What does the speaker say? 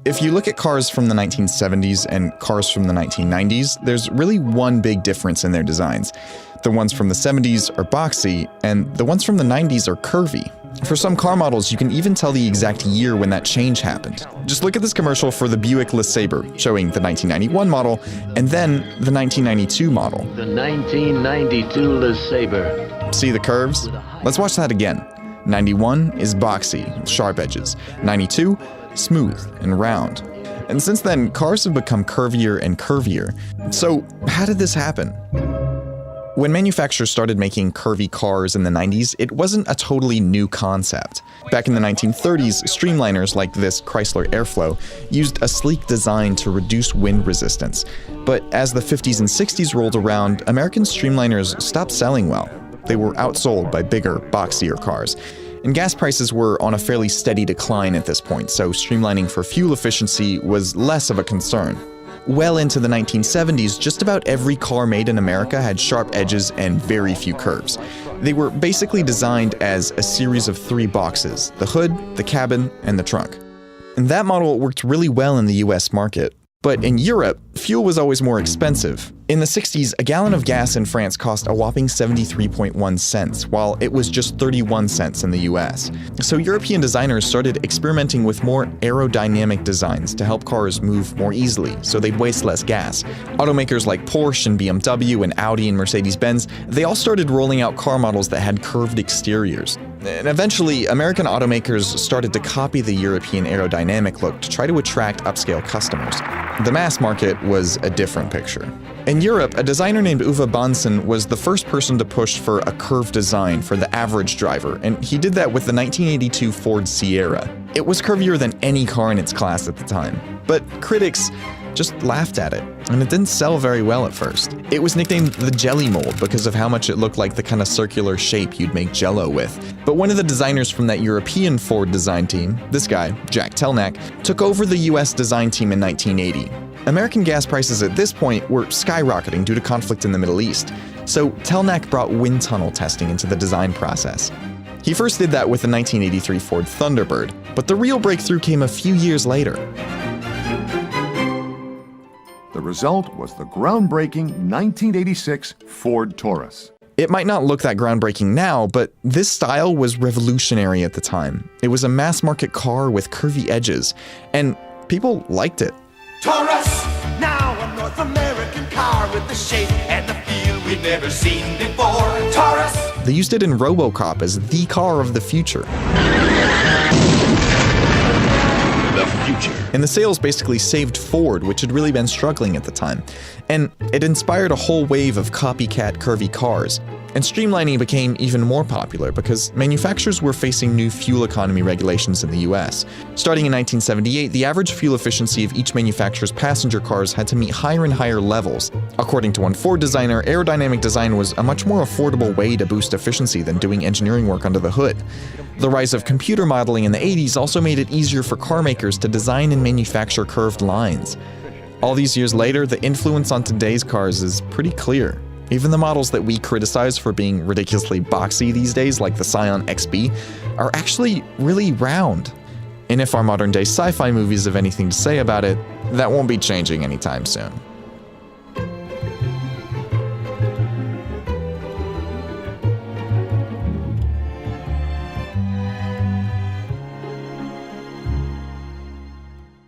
If you look at cars from the 1970s and cars from the 1990s, there's really one big difference in their designs. The ones from the 70s are boxy, and the ones from the 90s are curvy. For some car models, you can even tell the exact year when that change happened. Just look at this commercial for the Buick LeSabre, showing the 1991 model, and then the 1992 model. The 1992 LeSabre. See the curves? Let's watch that again. 91 is boxy, with sharp edges. 92, smooth and round. And since then, cars have become curvier and curvier. So, how did this happen? When manufacturers started making curvy cars in the 90s, it wasn't a totally new concept. Back in the 1930s, streamliners like this Chrysler Airflow used a sleek design to reduce wind resistance. But as the 50s and 60s rolled around, American streamliners stopped selling well. They were outsold by bigger, boxier cars. And gas prices were on a fairly steady decline at this point, so streamlining for fuel efficiency was less of a concern. Well into the 1970s, just about every car made in America had sharp edges and very few curves. They were basically designed as a series of three boxes: the hood, the cabin, and the trunk. And that model worked really well in the US market. But in Europe, fuel was always more expensive. In the 60s, a gallon of gas in France cost a whopping 73.1 cents, while it was just 31 cents in the US. So European designers started experimenting with more aerodynamic designs to help cars move more easily, so they'd waste less gas. Automakers like Porsche and BMW and Audi and Mercedes-Benz, they all started rolling out car models that had curved exteriors. And eventually, American automakers started to copy the European aerodynamic look to try to attract upscale customers. The mass market was a different picture. In Europe, a designer named Uwe Bonsen was the first person to push for a curved design for the average driver, and he did that with the 1982 Ford Sierra. It was curvier than any car in its class at the time. But critics just laughed at it, and it didn't sell very well at first. It was nicknamed the Jelly Mold because of how much it looked like the kind of circular shape you'd make Jell-O with. But one of the designers from that European Ford design team, this guy, Jack Telnack, took over the US design team in 1980. American gas prices at this point were skyrocketing due to conflict in the Middle East, so Telnack brought wind tunnel testing into the design process. He first did that with the 1983 Ford Thunderbird, but the real breakthrough came a few years later. The result was the groundbreaking 1986 Ford Taurus. It might not look that groundbreaking now, but this style was revolutionary at the time. It was a mass-market car with curvy edges, and people liked it. Taurus, now a North American car with the shape and the feel we've never seen before. Taurus! They used it in RoboCop as the car of the future. And the sales basically saved Ford, which had really been struggling at the time. And it inspired a whole wave of copycat curvy cars. And streamlining became even more popular because manufacturers were facing new fuel economy regulations in the US. Starting in 1978, the average fuel efficiency of each manufacturer's passenger cars had to meet higher and higher levels. According to one Ford designer, aerodynamic design was a much more affordable way to boost efficiency than doing engineering work under the hood. The rise of computer modeling in the 80s also made it easier for car makers to design and manufacture curved lines. All these years later, the influence on today's cars is pretty clear. Even the models that we criticize for being ridiculously boxy these days, like the Scion XB, are actually really round. And if our modern-day sci-fi movies have anything to say about it, that won't be changing anytime soon.